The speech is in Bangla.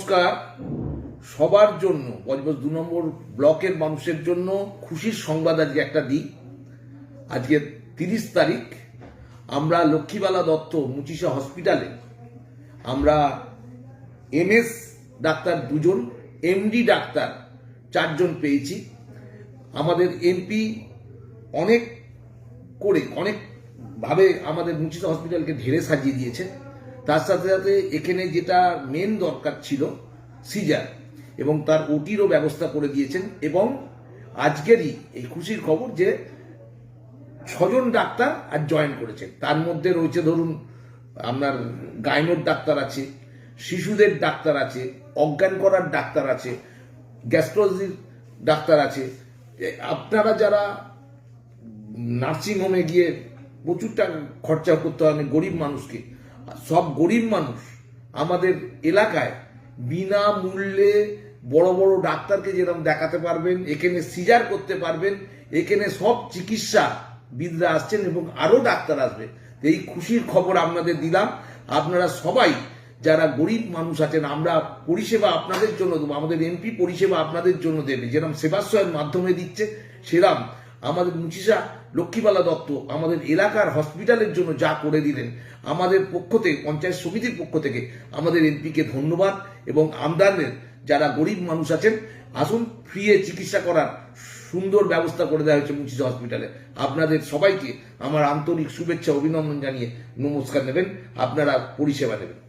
নমস্কার সবার জন্য বজবজ 2 নম্বর ব্লকের মানুষের জন্য খুশির সংবাদ আজকে একটা দিই। আজকে 30 তারিখ আমরা লক্ষ্মীবালা দত্ত মুচিসা হসপিটালে আমরা এমএস ডাক্তার 2 জন, এমডি ডাক্তার 4 জন পেয়েছি। আমাদের এমপি অনেকভাবে আমাদের মুচিসা হসপিটালকে ঢেলে সাজিয়ে দিয়েছে। তার সাথে সাথে এখানে যেটা মেন দরকার ছিল সিজার, এবং তার ওটিরও ব্যবস্থা করে দিয়েছেন। এবং আজকেরই এই খুশির খবর যে 6 জন ডাক্তার আজ জয়েন করেছেন। তার মধ্যে রয়েছে ধরুন আপনার গাইনোর ডাক্তার আছে, শিশুদের ডাক্তার আছে, অজ্ঞান করার ডাক্তার আছে, গ্যাস্ট্রোলজির ডাক্তার আছে। আপনারা যারা নার্সিংহোমে গিয়ে প্রচুর টাকা খরচা করতে হয় গরিব মানুষকে, সব গরিব মানুষ আমাদের এলাকায় বিনামূল্যে বড় বড় ডাক্তারকে যেরকম দেখাতে পারবেন, এখানে সিজার করতে পারবেন, এখানে সব চিকিৎসাবিদরা আসছেন এবং আরো ডাক্তার আসবে। এই খুশির খবর আপনাদের দিলাম। আপনারা সবাই যারা গরিব মানুষ আছেন, আমরা পরিষেবা আপনাদের জন্য দেবো। আমাদের এমপি পরিষেবা আপনাদের জন্য দেবে, যেরকম সেবাশ্রয়ের মাধ্যমে দিচ্ছে, সেরকম আমাদের মুচিসা লক্ষ্মীবালা দত্ত আমাদের এলাকার হসপিটালের জন্য যা করে দিলেন, আমাদের পক্ষ থেকে, পঞ্চায়েত সমিতির পক্ষ থেকে আমাদের এমপিকে ধন্যবাদ। এবং আমদানের যারা গরিব মানুষ আছেন, আসুন ফ্রিয়ে চিকিৎসা করার সুন্দর ব্যবস্থা করে দেওয়া হয়েছে মুচিসা হসপিটালে। আপনাদের সবাইকে আমার আন্তরিক শুভেচ্ছা অভিনন্দন জানিয়ে নমস্কার নেবেন, আপনারা পরিষেবা নেবেন।